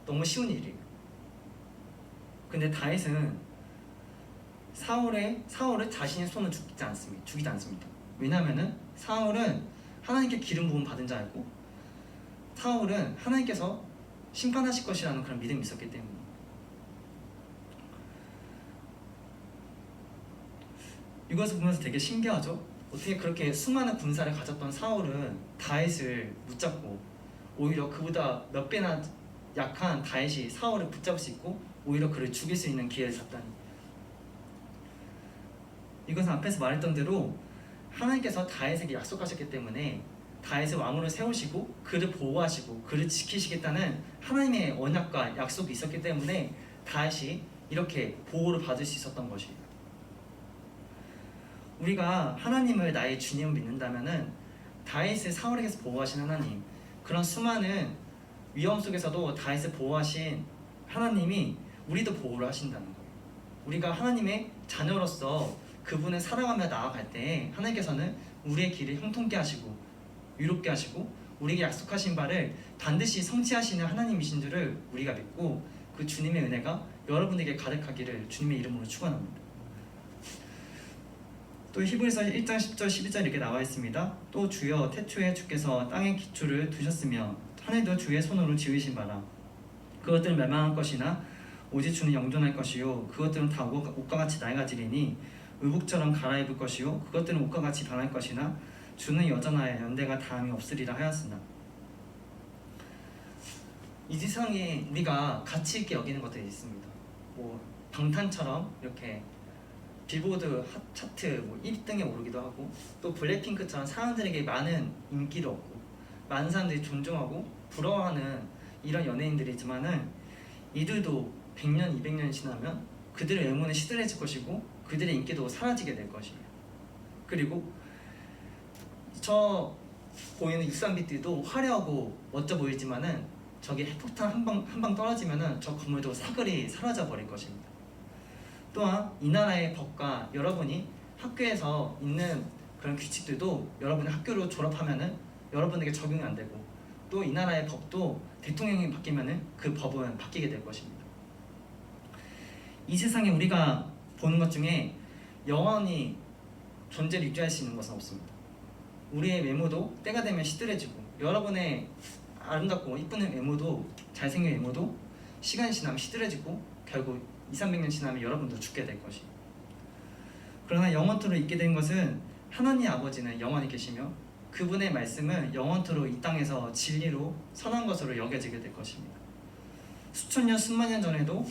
Speaker 1: 너무 쉬운 일이에요. 근데 다윗은 사울을 자신의 손으로 죽이지 않습니다. 왜냐하면은 사울은 하나님께 기름 부음 받은 자였고 사울은 하나님께서 심판하실 것이라는 그런 믿음이 있었기 때문에 이것을 보면서 되게 신기하죠. 어떻게 그렇게 수많은 군사를 가졌던 사울은 다윗을 붙잡고 오히려 그보다 몇 배나 약한 다윗이 사울을 붙잡을 수 있고 오히려 그를 죽일 수 있는 기회를 잡다니. 이것은 앞에서 말했던 대로 하나님께서 다윗에게 약속하셨기 때문에 다윗을 왕으로 세우시고 그를 보호하시고 그를 지키시겠다는 하나님의 언약과 약속이 있었기 때문에 다윗이 이렇게 보호를 받을 수 있었던 것이에요. 우리가 하나님을 나의 주님을 믿는다면은 다윗을 사울에게서 보호하신 하나님, 그런 수많은 위험 속에서도 다윗을 보호하신 하나님이 우리도 보호를 하신다는 거예요. 우리가 하나님의 자녀로서 그분을 사랑하며 나아갈 때 하나님께서는 우리의 길을 형통케 하시고 유롭게 하시고 우리에게 약속하신 바를 반드시 성취하시는 하나님이신 줄을 우리가 믿고 그 주님의 은혜가 여러분에게 가득하기를 주님의 이름으로 축원합니다. 또 히브리서 1장 10절 12절 이렇게 나와 있습니다. 또 주여 태초에 주께서 땅에 기초를 두셨으며 하늘도 주의 손으로 지으신 바라. 그것들은 멸망할 것이나 오직 주는 영존할 것이요 그것들은 다 옷과 같이 낡아지리니 의복처럼 갈아입을 것이요 그것들은 옷과 같이 변할 것이나 주는 여전하여 연대가 다함이 없으리라 하였으나. 이 세상에 우리가 가치 있게 여기는 것들이 있습니다. 뭐 방탄처럼 이렇게 빌보드 차트 1등에 오르기도 하고 또 블랙핑크처럼 사람들에게 많은 인기를 얻고 많은 사람들이 존중하고 부러워하는 이런 연예인들이지만은 이들도 100년, 200년이 지나면 그들의 외모는 시들해질 것이고 그들의 인기도 사라지게 될 것이에요. 그리고 저 보이는 육상빛들도 화려하고 멋져 보이지만은 저기 핵폭탄 한 방 떨어지면은 저 건물도 사글이 사라져 버릴 것입니다. 또한 이 나라의 법과 여러분이 학교에서 있는 그런 규칙들도 여러분이 학교로 졸업하면은 여러분에게 적용이 안 되고 또 이 나라의 법도 대통령이 바뀌면은 그 법은 바뀌게 될 것입니다. 이 세상에 우리가 보는 것 중에 영원히 존재를 유지할 수 있는 것은 없습니다. 우리의 외모도 때가 되면 시들해지고 여러분의 아름답고 이쁜 외모도 잘생긴 외모도 시간이 지나면 시들해지고 결국 200~300년 지나면 여러분도 죽게 될 것이에요. 그러나 영원토록 있게 된 것은 하나님 아버지는 영원히 계시며 그분의 말씀은 영원토록 이 땅에서 진리로 선한 것으로 여겨지게 될 것입니다. 수천 년 수만 년 전에도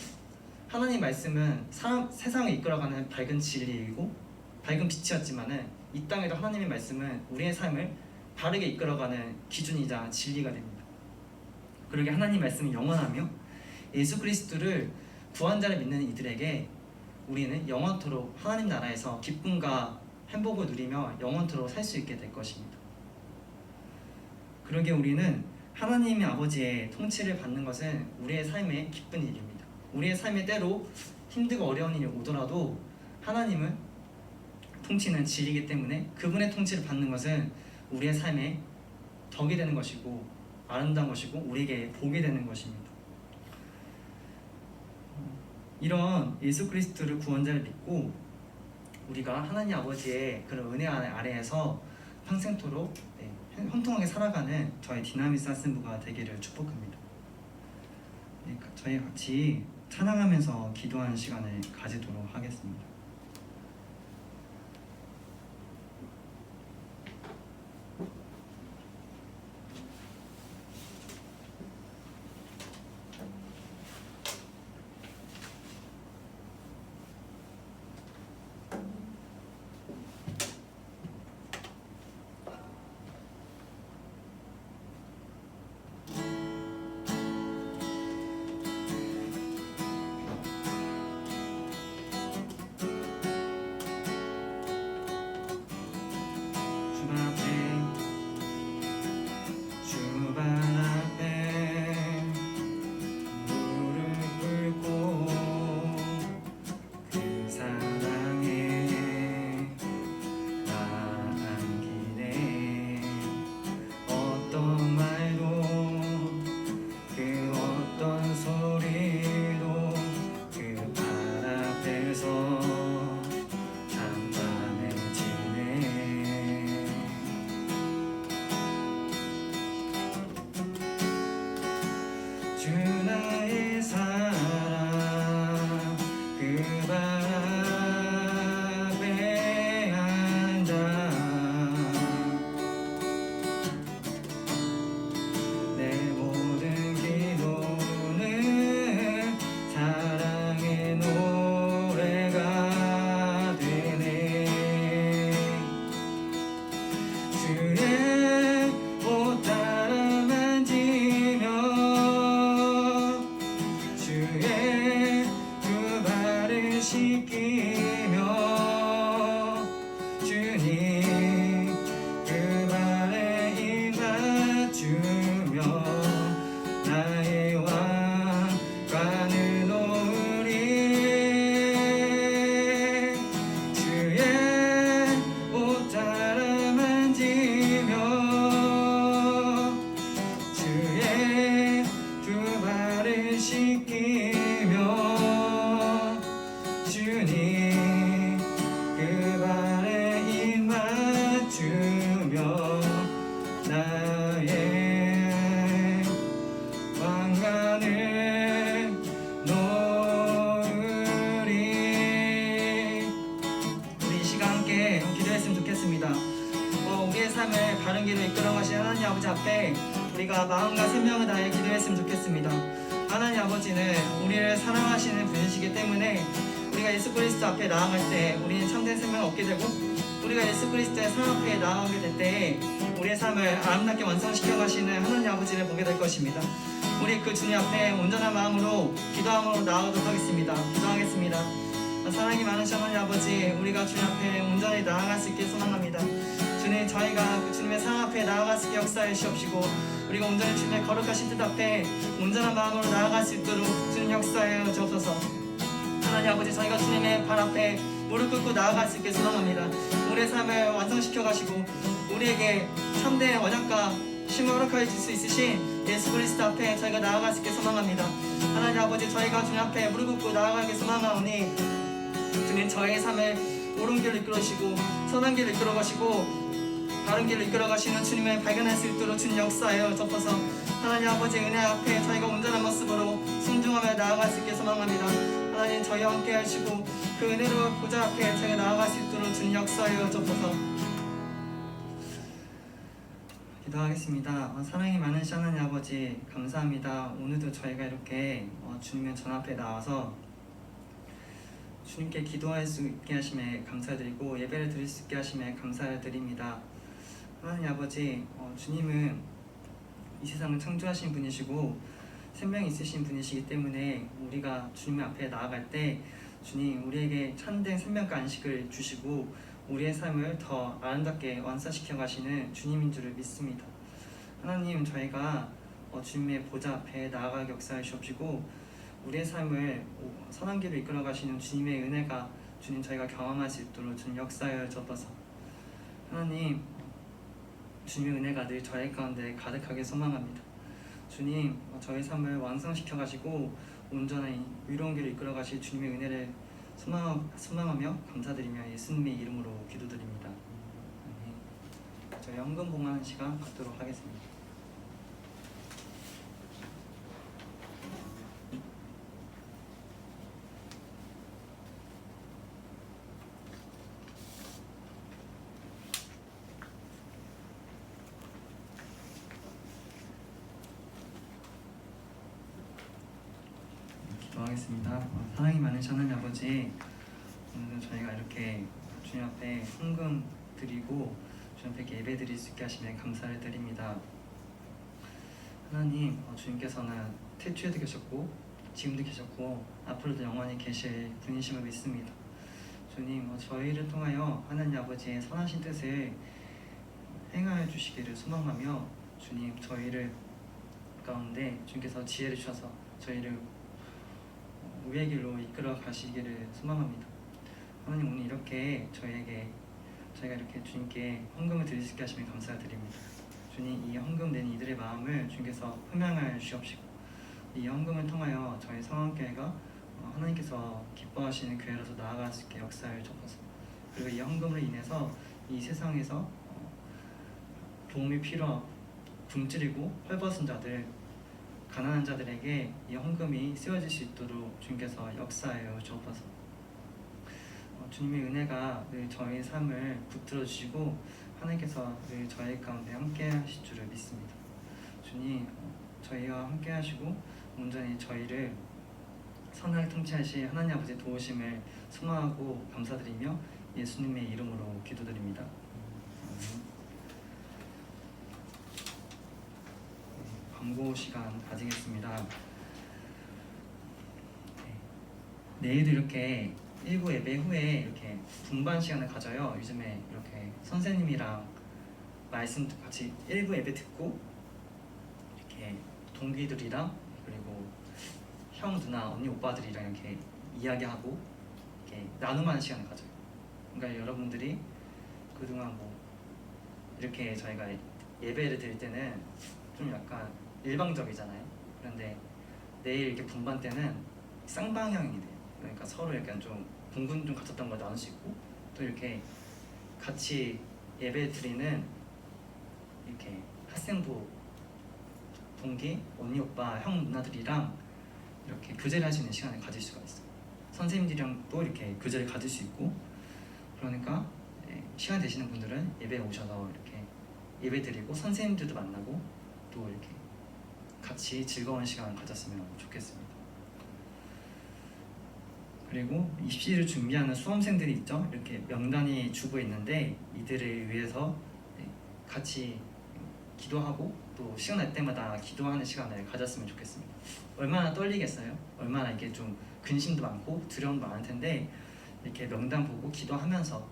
Speaker 1: 하나님 말씀은 세상을 이끌어가는 밝은 진리이고 밝은 빛이었지만은 이 땅에도 하나님의 말씀은 우리의 삶을 바르게 이끌어가는 기준이자 진리가 됩니다. 그러게 하나님 말씀이 영원하며 예수 그리스도를 구원자를 믿는 이들에게 우리는 영원토록 하나님 나라에서 기쁨과 행복을 누리며 영원토록 살 수 있게 될 것입니다. 그러게 우리는 하나님의 아버지의 통치를 받는 것은 우리의 삶의 기쁜 일입니다. 우리의 삶에 때로 힘들고 어려운 일이 오더라도 하나님은 통치는 진리이기 때문에 그분의 통치를 받는 것은 우리의 삶에 덕이 되는 것이고 아름다운 것이고 우리에게 복이 되는 것입니다. 이런 예수 그리스도를 구원자를 믿고 우리가 하나님 아버지의 그런 은혜 아래에서 평생토록 형통하게 살아가는 저희 디나미스 하슨부가 되기를 축복합니다. 저희 같이 찬양하면서 기도하는 시간을 가지도록 하겠습니다. 바른 길로 이끌어가신 하나님 아버지 앞에 우리가 마음과 생명을 다해 기도했으면 좋겠습니다. 하나님 아버지는 우리를 사랑하시는 분이시기 때문에 우리가 예수 그리스도 앞에 나아갈 때 우리는 참된 생명을 얻게 되고 우리가 예수 그리스도의 상 앞에 나아가게 될 때 우리의 삶을 아름답게 완성시켜 가시는 하나님 아버지를 보게 될 것입니다. 우리 그 주님 앞에 온전한 마음으로 기도함으로 나아가도록 하겠습니다. 기도하겠습니다. 사랑이 많으신 하나님 아버지, 우리가 주님 앞에 온전히 나아갈 수 있게 소망합니다. 주님, 저희가 그 주님의 상 앞에 나아갈 수 있게 역사해 주시옵시고 우리가 온전히 주님의 거룩하신 뜻 앞에 온전한 마음으로 나아갈 수 있도록 주님 역사해 주옵소서. 하나님 아버지, 저희가 주님의 발 앞에 무릎 꿇고 나아갈 수 있게 소망합니다. 우리의 삶을 완성시켜 가시고 우리에게 참된 언약과 쉼을 허락하여 줄 수 있으신 예수 그리스도 앞에 저희가 나아갈 수 있게 소망합니다. 하나님 아버지, 저희가 주님 앞에 무릎 꿇고 나아가게 소망하오니 주님, 저희의 삶을 옳은 길로 이끌어가시고 선한 길로 이끌어가시고 바른 길로 이끌어가시는 주님을 발견할 수 있도록 주님 역사하여 접어서 하나님 아버지 은혜 앞에 저희가 온전한 모습으로 순종하며 나아갈 수 있게 소망합니다. 하나님, 저희와 함께 하시고 그 은혜로 보좌 앞에 저희가 나아갈 수 있도록 주님 역사하여 접어서 기도하겠습니다. 사랑이 많으신 하나님 아버지, 감사합니다. 오늘도 저희가 이렇게 주님의 전 앞에 나와서 주님께 기도할 수 있게 하심에 감사드리고 예배를 드릴 수 있게 하심에 감사를 드립니다. 하나님 아버지, 주님은 이 세상을 창조하신 분이시고 생명이 있으신 분이시기 때문에 우리가 주님 앞에 나아갈 때 주님 우리에게 참된 생명과 안식을 주시고 우리의 삶을 더 아름답게 완성시켜 가시는 주님인 줄을 믿습니다. 하나님, 저희가 주님의 보좌 앞에 나아가게 역사해 주옵시고 우리의 삶을 선한 길로 이끌어 가시는 주님의 은혜가 주님 저희가 경험할 수 있도록 주님 역사하여 주옵소서. 하나님, 주님의 은혜가 늘 저희 가운데 가득하게 소망합니다. 주님, 저희 삶을 완성시켜 가시고 온전한 의로운 길을 이끌어 가실 주님의 은혜를 소망하며 감사드리며 예수님의 이름으로 기도드립니다. 아멘. 저희 헌금 봉헌 시간 갖도록 하겠습니다. 기도하겠습니다. 사랑이 많으신 하나님 아버지, 오늘은 저희가 이렇게 주님 앞에 헌금 드리고 주님 앞에 예배 드릴 수 있게 하시면 감사를 드립니다. 하나님, 주님께서는 태초에도 계셨고 지금도 계셨고 앞으로도 영원히 계실 분이심을 믿습니다. 주님, 저희를 통하여 하나님 아버지의 선하신 뜻을 행하여 주시기를 소망하며 주님, 저희를 가운데 주님께서 지혜를 주셔서 저희를 우리의 길로 이끌어 가시기를 소망합니다. 하나님, 오늘 이렇게 저희가 이렇게 주님께 헌금을 드릴 수 있게 하시면 감사드립니다. 주님, 이 헌금 낸 이들의 마음을 주님께서 흠양하여 주옵시고 이 헌금을 통하여 저희 성황교회가 하나님께서 기뻐하시는 교회로서 나아갈 수 있게 역사를 주옵소서. 그리고 이 헌금으로 인해서 이 세상에서 도움이 필요하고 굶주리고 헐벗은 자들, 가난한 자들에게 이 헌금이 쓰여질 수 있도록 주님께서 역사하여 주옵소서. 주님의 은혜가 늘 저희 삶을 붙들어 주시고 하나님께서 늘 저희 가운데 함께 하실 줄을 믿습니다. 주님, 저희와 함께 하시고 온전히 저희를 선하게 통치하실 하나님 아버지의 도우심을 소망하고 감사드리며 예수님의 이름으로 기도드립니다. 광고 시간 가지겠습니다. 내일도 이렇게 1부 예배 후에 이렇게 분반 시간을 가져요. 요즘에 이렇게 선생님이랑 말씀 같이 1부 예배 듣고 이렇게 동기들이랑 그리고 형, 누나, 언니, 오빠들이랑 이렇게 이야기하고 이렇게 나눔하는 시간을 가져요. 그러니까 여러분들이 그동안 뭐 이렇게 저희가 예배를 드릴 때는 좀 약간 일방적이잖아요. 그런데 내일 이렇게 분반 때는 쌍방향이 돼요. 그러니까 서로 약간 좀 궁금증 가졌던 걸 나눌 수 있고 또 이렇게 같이 예배 드리는 이렇게 학생부 동기, 언니, 오빠, 형, 누나들이랑 이렇게 교제를 할 수 있는 시간을 가질 수가 있어요. 선생님들이랑도 이렇게 교제를 가질 수 있고 그러니까 시간 되시는 분들은 예배에 오셔서 이렇게 예배 드리고 선생님들도 만나고 또 이렇게 같이 즐거운 시간을 가졌으면 좋겠습니다. 그리고 입시를 준비하는 수험생들이 있죠. 이렇게 명단이 주고 있는데 이들을 위해서 같이 기도하고 또 시간 날 때마다 기도하는 시간을 가졌으면 좋겠습니다. 얼마나 떨리겠어요? 얼마나 이게 좀 근심도 많고 두려움도 많을 텐데 이렇게 명단 보고 기도하면서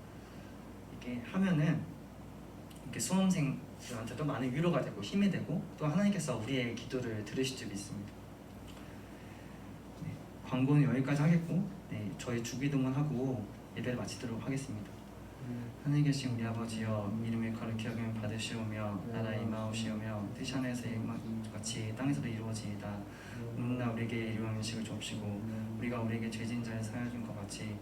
Speaker 1: 이렇게 하면은 이렇게 수험생들한테도 많은 위로가 되고 힘이 되고 또 하나님께서 우리의 기도를 들으실 줄 믿습니다. 광고는 여기까지 하겠고 저희 주기도문 하고 예배를 마치도록 하겠습니다. 하늘에 계신 우리 아버지여, 이름의 거룩히 여김을 받으시오며 나라 임하옵시오며 뜻이 하늘에서 같이 땅에서도 이루어지이다. 오늘날 우리에게 일용할 음식을 주옵시고 우리가 우리에게 죄진 자를 사하여 준 것 같이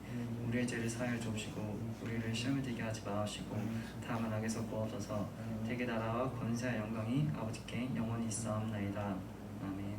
Speaker 1: 우리의 죄를 사하여 주옵시고 우리를 시험에 들게 하지 마옵시고 다만 악에서 구하옵소서. 대개 나라와 권세와 영광이 아버지께 영원히 있사옵나이다. 아멘.